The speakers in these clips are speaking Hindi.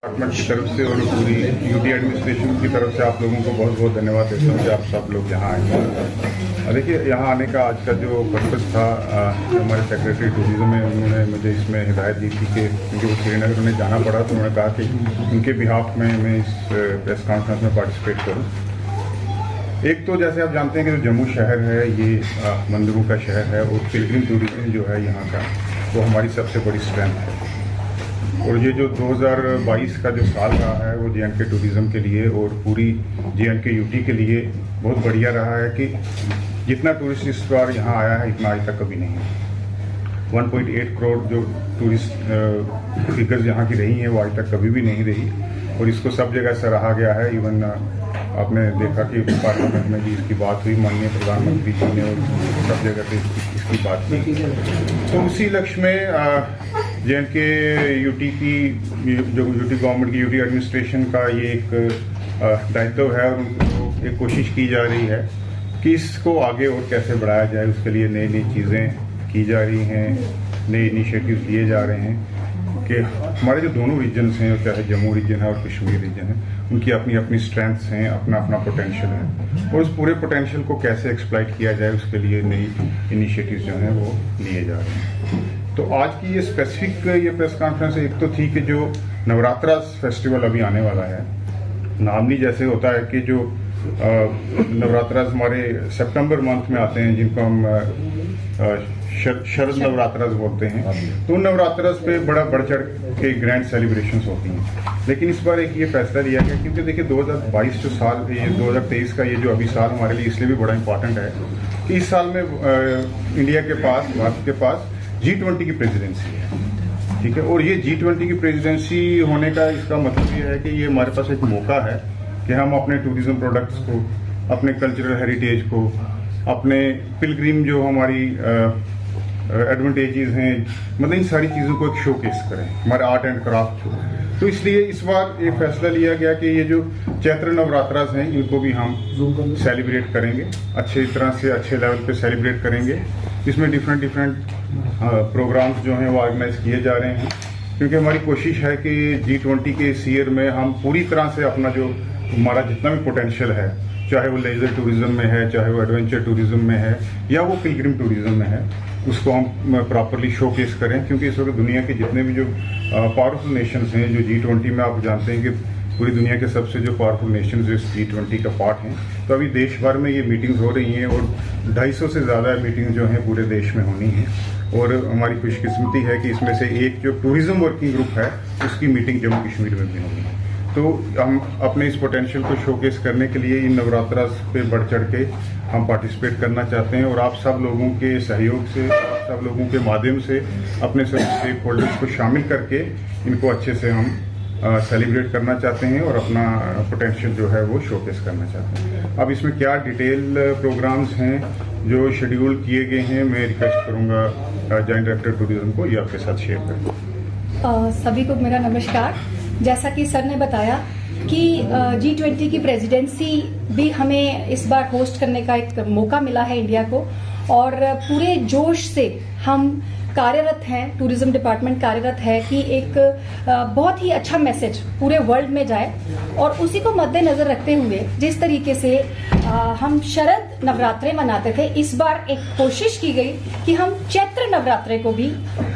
डिपार्टमेंट की तरफ से और पूरी यूटी एडमिनिस्ट्रेशन की तरफ से आप लोगों को बहुत बहुत धन्यवाद देता हूँ कि आप सब लोग यहाँ आए। देखिए, यहाँ आने का आज का जो पर्पज़ था, हमारे सेक्रेटरी टूरिज्म में उन्होंने मुझे इसमें हिदायत दी थी कि क्योंकि वो श्रीनगर उन्हें जाना पड़ा, तो उन्होंने कहा कि उनके बिहाफ में मैं इस प्रेस कॉन्फ्रेंस में पार्टिसिपेट करूँ। एक तो जैसे आप जानते हैं कि जो जम्मू शहर है ये मंदिरों का शहर है और पिलग्रिम टूरिज्म जो है यहाँ का वो हमारी सबसे बड़ी स्ट्रेंथ है। और ये जो 2022 का जो साल रहा है वो जे.एंड.के टूरिज्म के लिए और पूरी जे.एंड.के यूटी के लिए बहुत बढ़िया रहा है कि जितना टूरिस्ट इस बार यहाँ आया है इतना आज तक कभी नहीं है। 1.8 करोड़ जो टूरिस्ट फिगर्स यहाँ की रही हैं वो आज तक कभी भी नहीं रही और इसको सब जगह सराहा गया है। इवन आपने देखा कि पार्लियामेंट में भी इसकी बात हुई, माननीय प्रधानमंत्री जी ने और सब जगह पे इसकी बात की। तो उसी लक्ष्य में जे.एंड.के यूटी की जो यूटी गवर्नमेंट की यूटी एडमिनिस्ट्रेशन का ये एक दायित्व है और उनको एक कोशिश की जा रही है कि इसको आगे और कैसे बढ़ाया जाए। उसके लिए नई नई चीज़ें की जा रही हैं, नए इनिशिएटिव्स लिए जा रहे हैं कि हमारे जो दोनों रीजन्स हैं, चाहे जम्मू रीजन है और कश्मीर रीजन है, उनकी अपनी अपनी स्ट्रेंथ्स हैं, अपना अपना पोटेंशियल है और उस पूरे पोटेंशियल को कैसे एक्सप्लॉइट किया जाए उसके लिए नई इनिशिएटिव्स जो हैं वो लिए जा रहे हैं। तो आज की ये स्पेसिफिक ये प्रेस कॉन्फ्रेंस एक तो थी कि जो नवरात्रा फेस्टिवल अभी आने वाला है, नॉर्मली जैसे होता है कि जो नवरात्रा हमारे सितंबर मंथ में आते हैं जिनको हम शरद नवरात्रास बोलते हैं, तो उन नवरात्रास पे बड़ा बढ़ चढ़ के ग्रैंड सेलिब्रेशंस होती हैं। लेकिन इस बार एक ये फैसला लिया गया क्योंकि देखिए 2022 जो साल, ये 2023 का ये जो अभी साल हमारे लिए इसलिए भी बड़ा इंपॉर्टेंट है कि इस साल में इंडिया के पास, भारत के पास G20 की प्रेसिडेंसी है, ठीक है। और ये G20 की प्रेसिडेंसी होने का इसका मतलब ये है कि ये हमारे पास एक मौका है कि हम अपने टूरिज्म प्रोडक्ट्स को, अपने कल्चरल हेरिटेज को, अपने पिलग्रिम जो हमारी एडवांटेजेस हैं, मतलब इन सारी चीज़ों को एक शोकेस करें, हमारे आर्ट एंड क्राफ्ट को। तो इसलिए इस बार एक फैसला लिया गया कि ये जो चैत्र नवरात्रास हैं इनको भी हम सेलिब्रेट करेंगे, अच्छी तरह से अच्छे लेवल पे सेलिब्रेट करेंगे। इसमें डिफरेंट प्रोग्राम्स जो हैं वो ऑर्गेनाइज किए जा रहे हैं क्योंकि हमारी कोशिश है कि G20 के इस ईयर में हम पूरी तरह से अपना जो हमारा जितना भी पोटेंशियल है, चाहे वो लेजर टूरिज्म में है, चाहे वो एडवेंचर टूरिज्म में है या वो पिलग्रिम टूरिज्म में है, उसको हम प्रॉपरली शोकेस करें। क्योंकि इस वक्त दुनिया के जितने भी जो पावरफुल नेशंस हैं जो G20 में, आप जानते हैं कि पूरी दुनिया के सबसे जो पावरफुल नेशंस इस G20 का पार्ट हैं, तो अभी देश भर में ये मीटिंग्स हो रही हैं और 250 से ज़्यादा मीटिंग्स जो हैं पूरे देश में होनी हैं। और हमारी खुशकिस्मती है कि इसमें से एक जो टूरिज्म वर्किंग ग्रुप है उसकी मीटिंग जम्मू कश्मीर में भी होगी। तो हम अपने इस पोटेंशियल को शोकेस करने के लिए इन नवरात्रा पे बढ़ चढ़ के हम पार्टिसिपेट करना चाहते हैं और आप सब लोगों के सहयोग से, आप सब लोगों के माध्यम से अपने सभी स्टेक होल्डर्स को शामिल करके इनको अच्छे से हम सेलिब्रेट करना चाहते हैं और अपना पोटेंशियल जो है वो शोकेस करना चाहते हैं। अब इसमें क्या डिटेल प्रोग्राम्स हैं जो शेड्यूल किए गए हैं, मैं रिक्वेस्ट करूँगा जॉइंट डायरेक्टर टूरिज्म को ये आपके साथ शेयर करें। सभी को मेरा नमस्कार। जैसा कि सर ने बताया कि G20 की प्रेसिडेंसी भी हमें इस बार होस्ट करने का एक मौका मिला है इंडिया को और पूरे जोश से हम कार्यरत हैं, टूरिज्म डिपार्टमेंट कार्यरत है कि एक बहुत ही अच्छा मैसेज पूरे वर्ल्ड में जाए। और उसी को मद्देनजर रखते हुए जिस तरीके से हम शरद नवरात्रे मनाते थे, इस बार एक कोशिश की गई कि हम चैत्र नवरात्रे को भी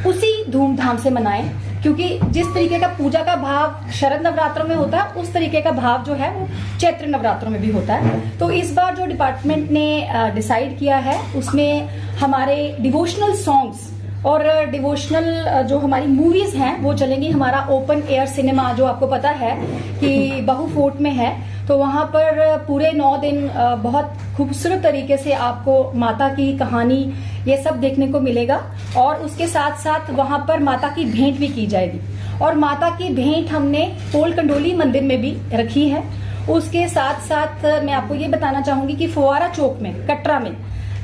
उसी धूमधाम से मनाएं, क्योंकि जिस तरीके का पूजा का भाव शरद नवरात्रों में होता है उस तरीके का भाव जो है वो चैत्र नवरात्रों में भी होता है। तो इस बार जो डिपार्टमेंट ने डिसाइड किया है उसमें हमारे डिवोशनल सॉन्ग्स और डिवोशनल जो हमारी मूवीज हैं वो चलेंगी। हमारा ओपन एयर सिनेमा जो आपको पता है कि बाहू फोर्ट में है, तो वहां पर पूरे 9 दिन बहुत खूबसूरत तरीके से आपको माता की कहानी ये सब देखने को मिलेगा और उसके साथ साथ वहां पर माता की भेंट भी की जाएगी। और माता की भेंट हमने पोल कंडोली मंदिर में भी रखी है। उसके साथ साथ मैं आपको ये बताना चाहूंगी कि फुवारा चौक में, कटरा में,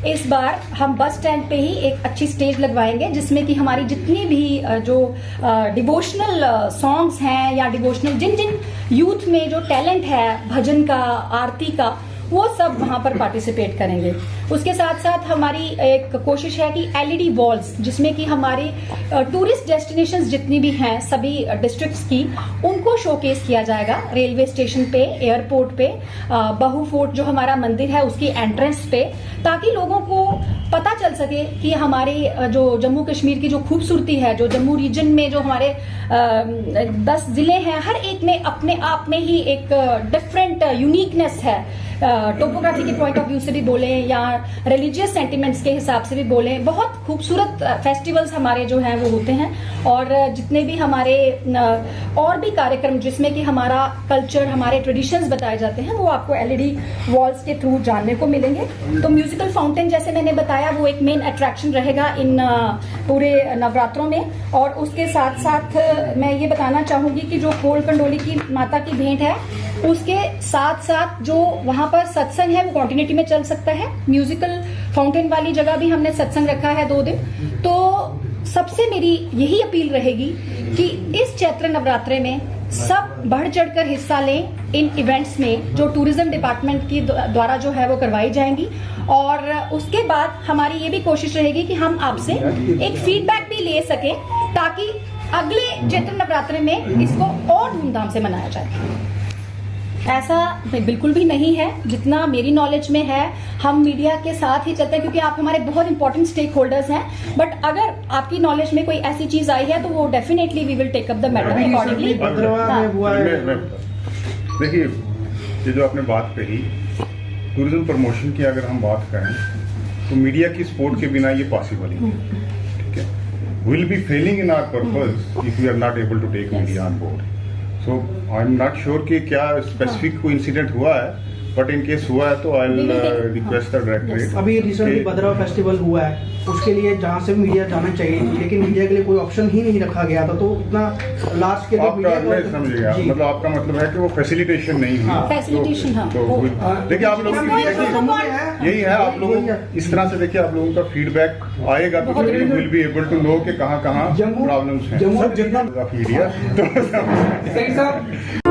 इस बार हम बस स्टैंड पे ही एक अच्छी स्टेज लगवाएंगे जिसमें कि हमारी जितनी भी जो डिवोशनल सॉन्ग्स हैं या डिवोशनल जिन यूथ में जो टैलेंट है भजन का, आरती का, वो सब वहां पर पार्टिसिपेट करेंगे। उसके साथ साथ हमारी एक कोशिश है कि एलईडी वॉल्स, जिसमें कि हमारी टूरिस्ट डेस्टिनेशंस जितनी भी हैं सभी डिस्ट्रिक्ट्स की, उनको शोकेस किया जाएगा रेलवे स्टेशन पे, एयरपोर्ट पे, बहु फोर्ट जो हमारा मंदिर है उसकी एंट्रेंस पे, ताकि लोगों को पता चल सके कि हमारे जो जम्मू कश्मीर की जो खूबसूरती है, जो जम्मू रीजन में जो हमारे 10 जिले हैं, हर एक में अपने आप में ही एक डिफरेंट यूनिकनेस है। टोपोग्राफी के पॉइंट ऑफ व्यू से भी बोले या रिलीजियस सेंटिमेंट्स के हिसाब से भी बोले, बहुत खूबसूरत फेस्टिवल्स हमारे जो हैं वो होते हैं। और जितने भी हमारे और भी कार्यक्रम जिसमें कि हमारा कल्चर, हमारे ट्रेडिशंस बताए जाते हैं, वो आपको एलईडी वॉल्स के थ्रू जानने को मिलेंगे। तो म्यूजिकल फाउंटेन जैसे मैंने बताया वो एक मेन अट्रैक्शन रहेगा इन पूरे नवरात्रों में। और उसके साथ साथ मैं ये बताना चाहूंगी कि जो कोल कंडोली की माता की भेंट है, उसके साथ साथ जो वहां पर सत्संग है वो कॉन्टिन्यूटी में चल सकता है। म्यूजिकल फाउंटेन वाली जगह भी हमने सत्संग रखा है 2 दिन। तो सबसे मेरी यही अपील रहेगी कि इस चैत्र नवरात्रे में सब बढ़ चढ़कर हिस्सा लें इन इवेंट्स में जो टूरिज्म डिपार्टमेंट की द्वारा जो है वो करवाई जाएंगी। और उसके बाद हमारी ये भी कोशिश रहेगी कि हम आपसे एक फीडबैक भी ले सकें, ताकि अगले चैत्र नवरात्रे में इसको और धूमधाम से मनाया जाए। ऐसा बिल्कुल भी नहीं है, जितना मेरी नॉलेज में है हम मीडिया के साथ ही चलते हैं, क्योंकि आप हमारे बहुत इंपॉर्टेंट स्टेक होल्डर्स हैं। बट अगर आपकी नॉलेज में कोई ऐसी चीज आई है तो वो definitely we will take up the matter accordingly. देखिए, ये जो आपने बात कही टूरिज्म प्रमोशन की, अगर हम बात करें तो मीडिया की सपोर्ट के बिना ये पॉसिबल ही नहीं, ठीक है। Will be failing in our purpose if we are not able to take media on board. So I am not sure कि क्या स्पेसिफिक कोई इंसिडेंट हुआ है, बट इन केस हुआ है तो I will request the directorate. अभी रिसेंटली भद्रवा फेस्टिवल हुआ है, उसके लिए जहाँ से मीडिया जाना चाहिए, लेकिन मीडिया के लिए कोई ऑप्शन ही नहीं रखा गया था। तो इतना लास्ट के लिए आपका मैं समझ गया, मतलब आपका मतलब है कि वो फैसिलिटेशन नहीं हुई। फैसिलिटेशन, हाँ। देखिए, आप लोगों की यही है, आप लोगों इस तरह से देखिए, आप लोगों का फीडबैक आएगा तो will be able to know कि कहाँ प्रॉब्लम्स हैं। जम्मू जितना मीडिया तो